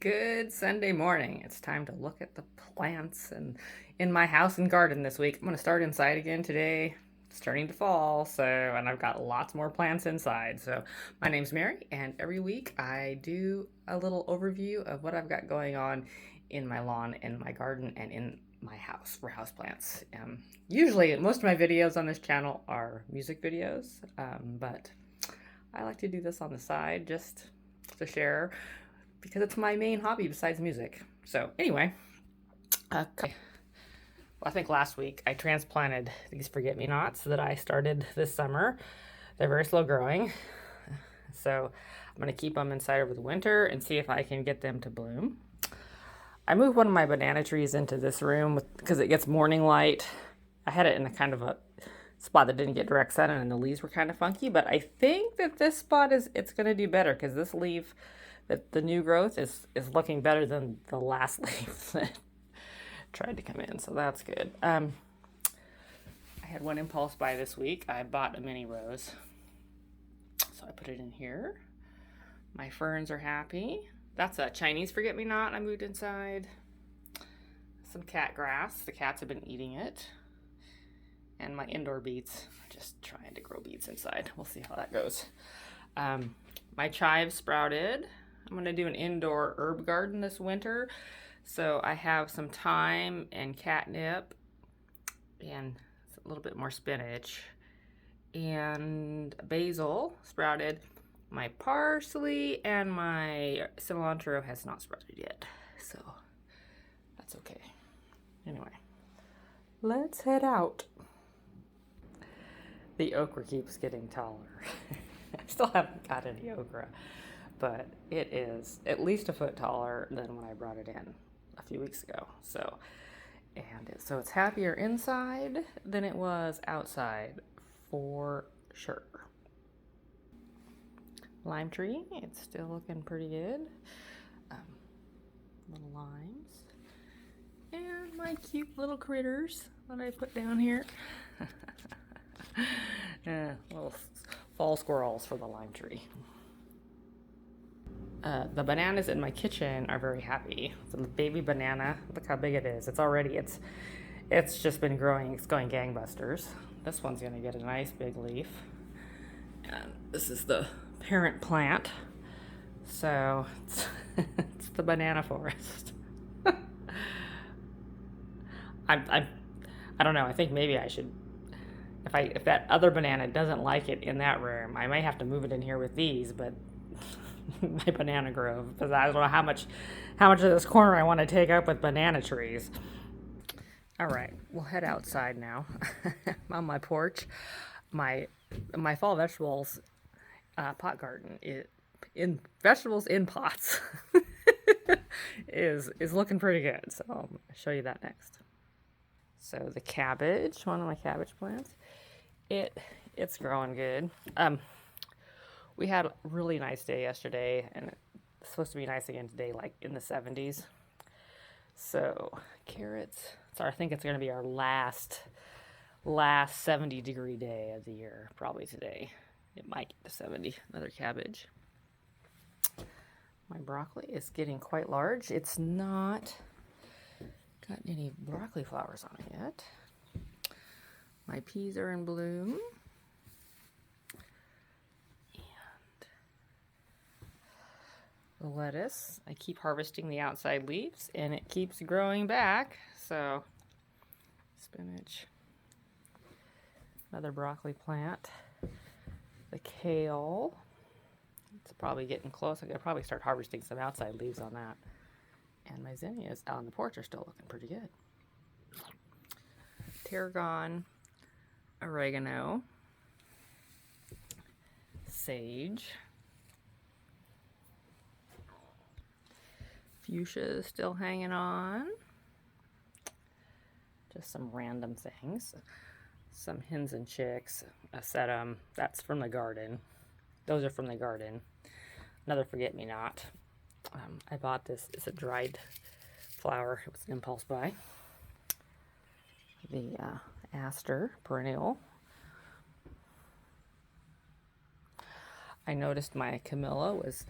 Good Sunday morning. It's time to look at the plants and in my house and garden this week. I'm going to start inside again today. It's starting to fall, and I've got lots more plants inside. So, my name's Mary, and every week I do a little overview of what I've got going on in my lawn, in my garden, and in my house for houseplants. Usually, most of my videos on this channel are music videos, but I like to do this on the side just to share because it's my main hobby besides music. So anyway, okay. Well, I think last week I transplanted these forget-me-nots that I started this summer. They're very slow growing, so I'm going to keep them inside over the winter and see if I can get them to bloom. I moved one of my banana trees into this room because it gets morning light. I had it in a kind of a spot that didn't get direct sun and the leaves were kind of funky, but I think that this spot it's going to do better because this leaf, that the new growth is looking better than the last leaf that tried to come in, so that's good. I had one impulse buy this week. I bought a mini rose, so I put it in here. My ferns are happy. That's a Chinese forget-me-not I moved inside. Some cat grass. The cats have been eating it. And my indoor beets. Just trying to grow beets inside. We'll see how that goes. My chives sprouted. I'm going to do an indoor herb garden this winter. So I have some thyme and catnip and a little bit more spinach and basil sprouted. My parsley and my cilantro has not sprouted yet, so that's okay. Anyway, let's head out. The okra keeps getting taller. I still haven't got any okra, but it is at least a foot taller than when I brought it in a few weeks ago. So it's happier inside than it was outside for sure. Lime tree, it's still looking pretty good. Little limes. And my cute little critters that I put down here. Little fall squirrels for the lime tree. The bananas in my kitchen are very happy. The baby banana, look how big it is. It's just been growing. It's going gangbusters. This one's going to get a nice big leaf. And this is the parent plant. So it's the banana forest. I don't know. I think maybe I should, if that other banana doesn't like it in that room, I may have to move it in here with these, but my banana grove, because I don't know how much of this corner I want to take up with banana trees. All right, we'll head outside now. On my porch, my fall vegetables pot garden in vegetables in pots is looking pretty good. So I'll show you that next. So the cabbage, one of my cabbage plants, it's growing good. We had a really nice day yesterday, and it's supposed to be nice again today, like in the 70s. So carrots. So I think it's going to be our last 70-degree day of the year, probably today. It might get to 70. Another cabbage. My broccoli is getting quite large. It's not gotten any broccoli flowers on it yet. My peas are in bloom. The lettuce, I keep harvesting the outside leaves and it keeps growing back. So spinach, another broccoli plant, the kale, it's probably getting close. I could probably start harvesting some outside leaves on that. And my zinnias out on the porch are still looking pretty good. Tarragon, oregano, sage, fuchsia is still hanging on. Just some random things. Some hens and chicks, a sedum, that's from the garden. Those are from the garden. Another forget-me-not. I bought this, it's a dried flower. It was an impulse buy. The aster perennial. I noticed my Camilla was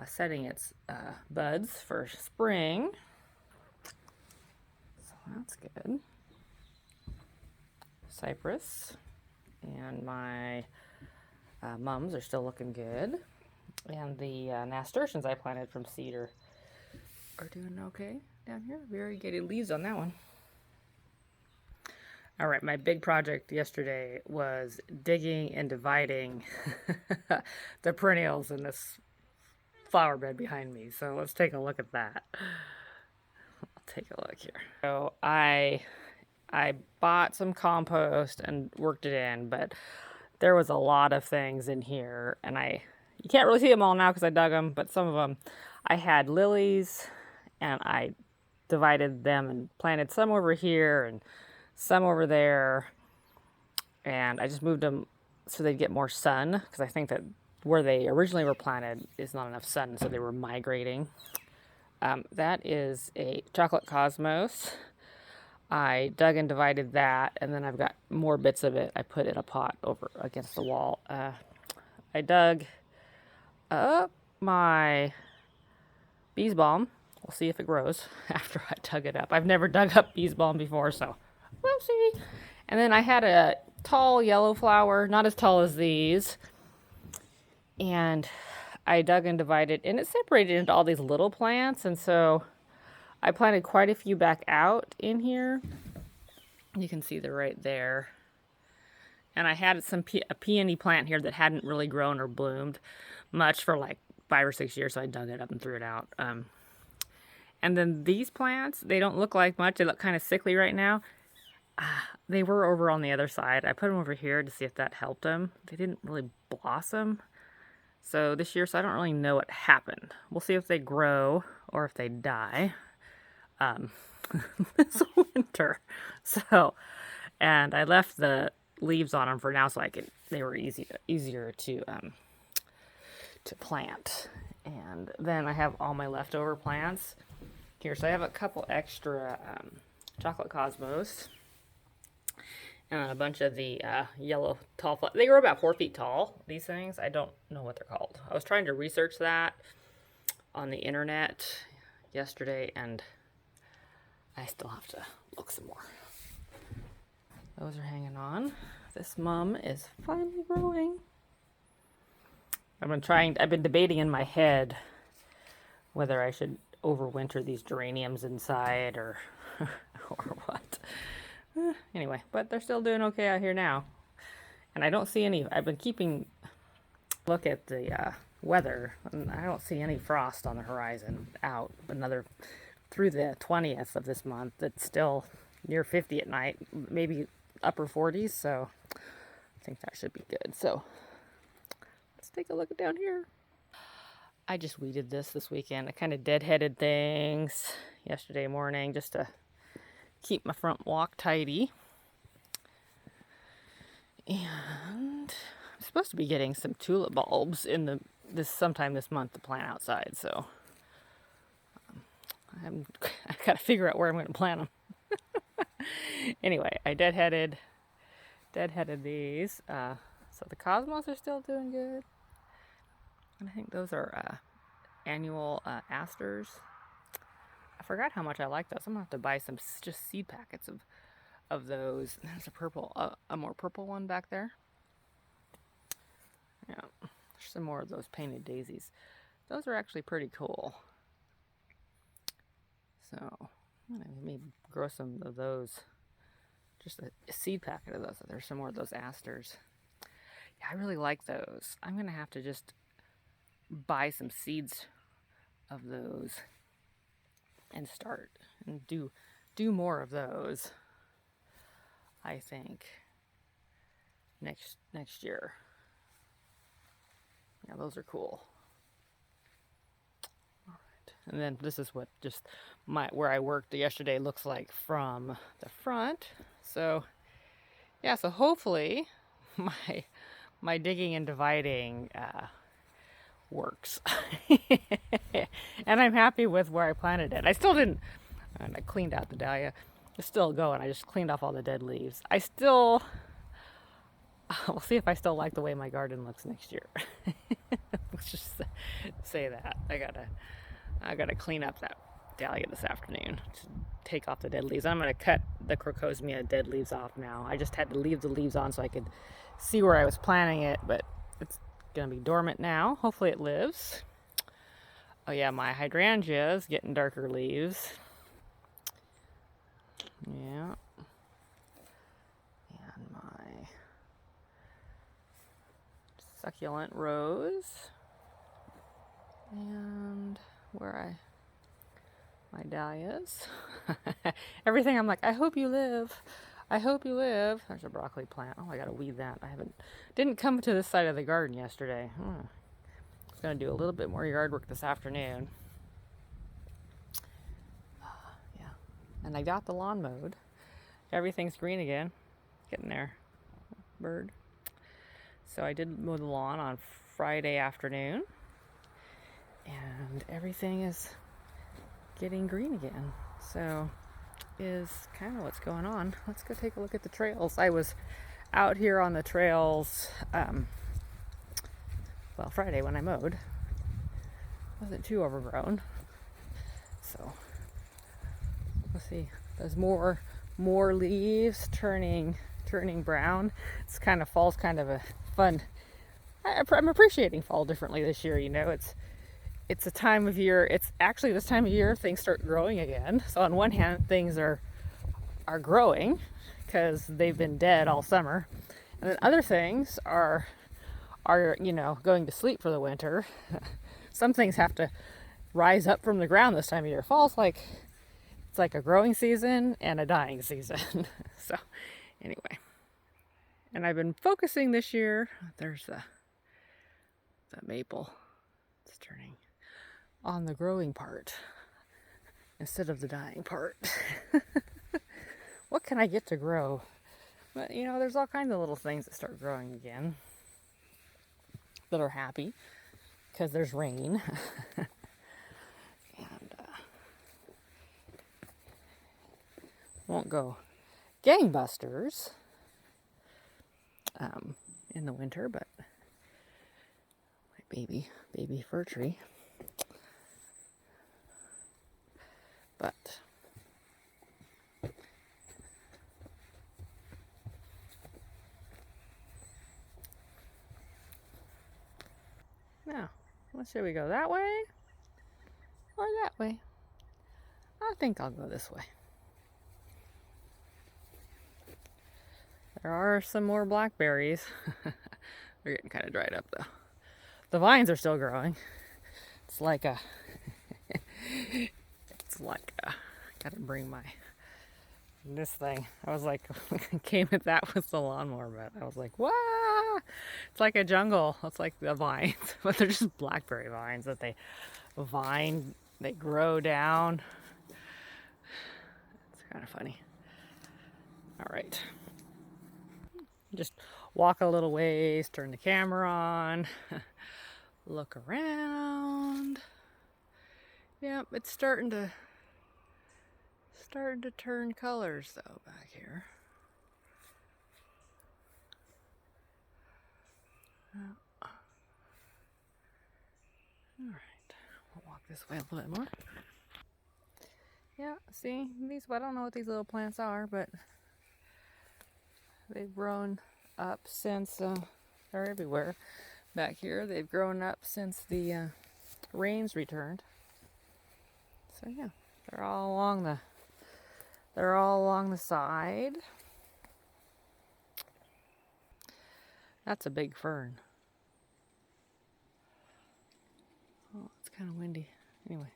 setting its buds for spring. So that's good. Cypress and my mums are still looking good. And the nasturtiums I planted from cedar are doing okay down here. Variegated leaves on that one. All right, my big project yesterday was digging and dividing the perennials in this flower bed behind me. So let's take a look at that. I'll take a look here. So I bought some compost and worked it in, but there was a lot of things in here, and you can't really see them all now because I dug them, but some of them, I had lilies, and I divided them and planted some over here and some over there, and I just moved them so they'd get more sun, because I think that where they originally were planted is not enough sun, so they were migrating. That is a chocolate cosmos. I dug and divided that, and then I've got more bits of it I put in a pot over against the wall. I dug up my bees balm. We'll see if it grows after I dug it up. I've never dug up bees balm before, so we'll see. And then I had a tall yellow flower, not as tall as these, and I dug and divided, and it separated into all these little plants, and so I planted quite a few back out in here. You can see they're right there. And I had a peony plant here that hadn't really grown or bloomed much for like 5 or 6 years, so I dug it up and threw it out. And then these plants, they don't look like much. They look kind of sickly right now. They were over on the other side. I put them over here to see if that helped them. They didn't really blossom. So this year, so I don't really know what happened. We'll see if they grow or if they die this winter. So, and I left the leaves on them for now so they were easier to plant. And then I have all my leftover plants here. So I have a couple extra chocolate cosmos and a bunch of the yellow tall flowers. They grow about 4 feet tall, these things. I don't know what they're called. I was trying to research that on the internet yesterday, and I still have to look some more. Those are hanging on. This mum is finally growing. I've been debating in my head whether I should overwinter these geraniums inside or what. Anyway, but they're still doing okay out here now. And I don't see any, I've been keeping look at the weather, and I don't see any frost on the horizon out through the 20th of this month. It's still near 50 at night, maybe upper 40s, so I think that should be good. So let's take a look down here. I just weeded this weekend. I kind of deadheaded things yesterday morning just to keep my front walk tidy. And I'm supposed to be getting some tulip bulbs in sometime this month to plant outside, so I gotta figure out where I'm gonna plant them. Anyway, I deadheaded these. So the cosmos are still doing good. And I think those are annual asters. I forgot how much I like those. I'm gonna have to buy some just seed packets of those. There's a more purple one back there. Yeah, there's some more of those painted daisies. Those are actually pretty cool. So I'm gonna maybe grow some of those. Just a seed packet of those. There's some more of those asters. Yeah, I really like those. I'm gonna have to just buy some seeds of those and start and do more of those. I think next year. Yeah, those are cool. All right, and then this is what just where I worked yesterday looks like from the front. So yeah, so hopefully my digging and dividing works. And I'm happy with where I planted it. I still didn't, and I cleaned out the dahlia. It's still going. I just cleaned off all the dead leaves. We'll see if I still like the way my garden looks next year. Let's just say that. I gotta clean up that dahlia this afternoon to take off the dead leaves. I'm gonna cut the crocosmia dead leaves off now. I just had to leave the leaves on so I could see where I was planting it, but it's gonna be dormant now. Hopefully it lives. Oh yeah, my hydrangea is getting darker leaves. Yeah. And my succulent rose. And my dahlias. Everything I'm like, I hope you live. I hope you live. There's a broccoli plant. Oh, I gotta weed that. Didn't come to this side of the garden yesterday. I was gonna do a little bit more yard work this afternoon. Yeah. And I got the lawn mowed. Everything's green again. Getting there. Bird. So I did mow the lawn on Friday afternoon. And everything is getting green again. So is kind of what's going on. Let's go take a look at the trails. I was out here on the trails Friday when I mowed. Wasn't too overgrown. So we'll see. There's more leaves turning brown. It's kind of fall's kind of a fun. I'm appreciating fall differently this year. You know, it's a time of year. It's actually this time of year things start growing again. So on one hand, things are growing because they've been dead all summer, and then other things are going to sleep for the winter. Some things have to rise up from the ground this time of year. Fall's it's like a growing season and a dying season. So anyway, and I've been focusing this year. There's the maple. It's turning on the growing part instead of the dying part. What can I get to grow? But there's all kinds of little things that start growing again that are happy because there's rain. And won't go gangbusters in the winter, but my baby fir tree. But now, should we go that way or that way? I think I'll go this way. There are some more blackberries. They're getting kind of dried up though. The vines are still growing. It's like gotta bring this thing. I was like, came at that with the lawnmower, but I was like, wow! It's like a jungle. It's like the vines, but they're just blackberry vines that they grow down. It's kind of funny. All right. Just walk a little ways, turn the camera on, look around. Yep, it's starting to turn colors though back here. All right, we'll walk this way a little bit more. Yeah, see these. I don't know what these little plants are, but they've grown up since. They're everywhere back here. They've grown up since the rains returned. So yeah, they're all along the side. That's a big fern. Oh, it's kind of windy. Anyway.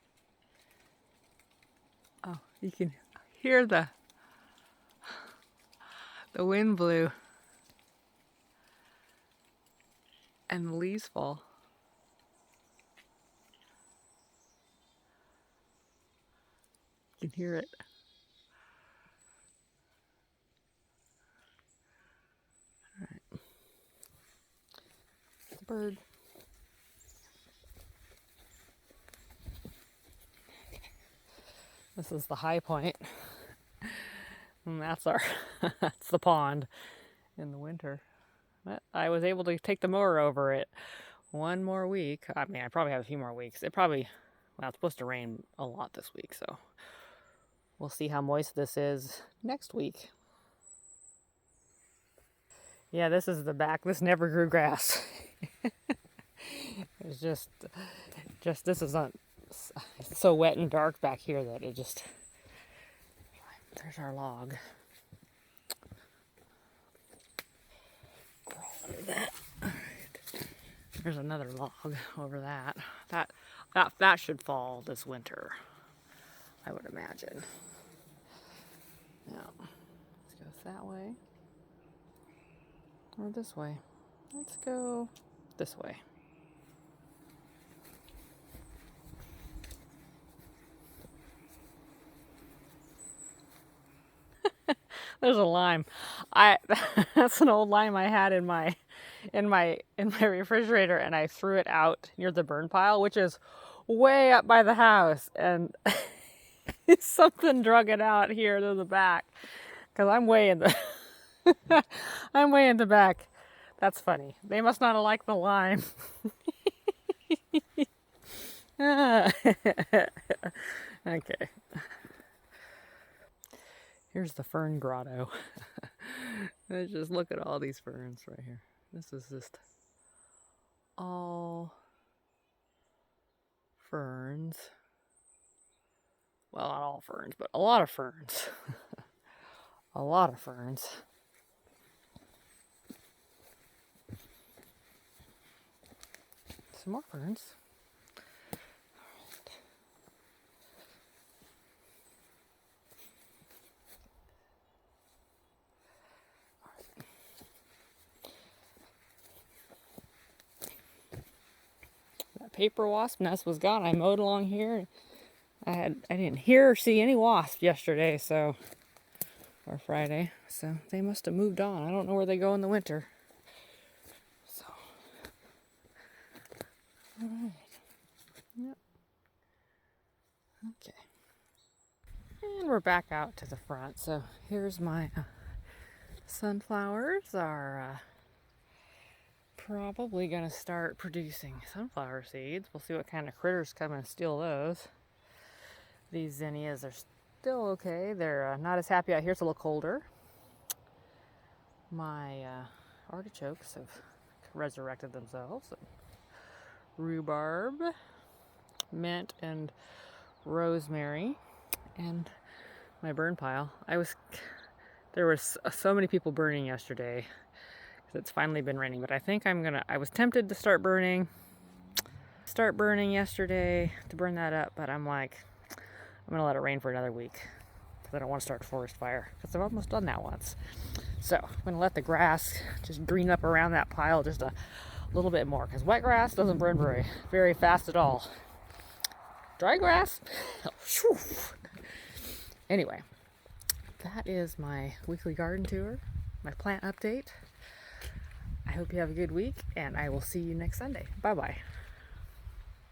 Oh, you can hear the wind blew and the leaves fall. You can hear it. All right. The bird. This is the high point. And that's that's the pond in the winter. But I was able to take the mower over it one more week. I mean, I probably have a few more weeks. Well, it's supposed to rain a lot this week, so we'll see how moist this is next week. Yeah, this is the back. This never grew grass. It's just this is it's so wet and dark back here that it just, there's our log. Crawl under that. All right. There's another log over that. That should fall this winter, I would imagine. Now, let's go that way. Or this way. Let's go this way. There's a lime. That's an old lime I had in my refrigerator, and I threw it out near the burn pile, which is way up by the house, and something drug it out here to the back, because I'm way in the I'm way in the back. That's funny. They must not have liked the lime. Okay. Here's the fern grotto. Just look at all these ferns right here. This is just all ferns. Well, not all ferns, but a lot of ferns. A lot of ferns. Some more ferns. Paper wasp nest was gone. I mowed along here. I didn't hear or see any wasps yesterday, or Friday, so they must have moved on. I don't know where they go in the winter. So, all right. Yep. Okay. And we're back out to the front. So here's my sunflowers are probably gonna start producing sunflower seeds. We'll see what kind of critters come and steal those. These zinnias are still okay. They're not as happy out here. It's a little colder. My artichokes have resurrected themselves. Rhubarb, mint, and rosemary, and my burn pile. There were so many people burning yesterday. It's finally been raining, but I think I was tempted to start burning yesterday to burn that up, but I'm like, I'm gonna let it rain for another week because I don't want to start a forest fire, because I've almost done that once. So I'm gonna let the grass just green up around that pile just a little bit more, because wet grass doesn't burn very fast at all. Dry grass, anyway, that is my weekly garden tour, my plant update. I hope you have a good week, and I will see you next Sunday. Bye-bye.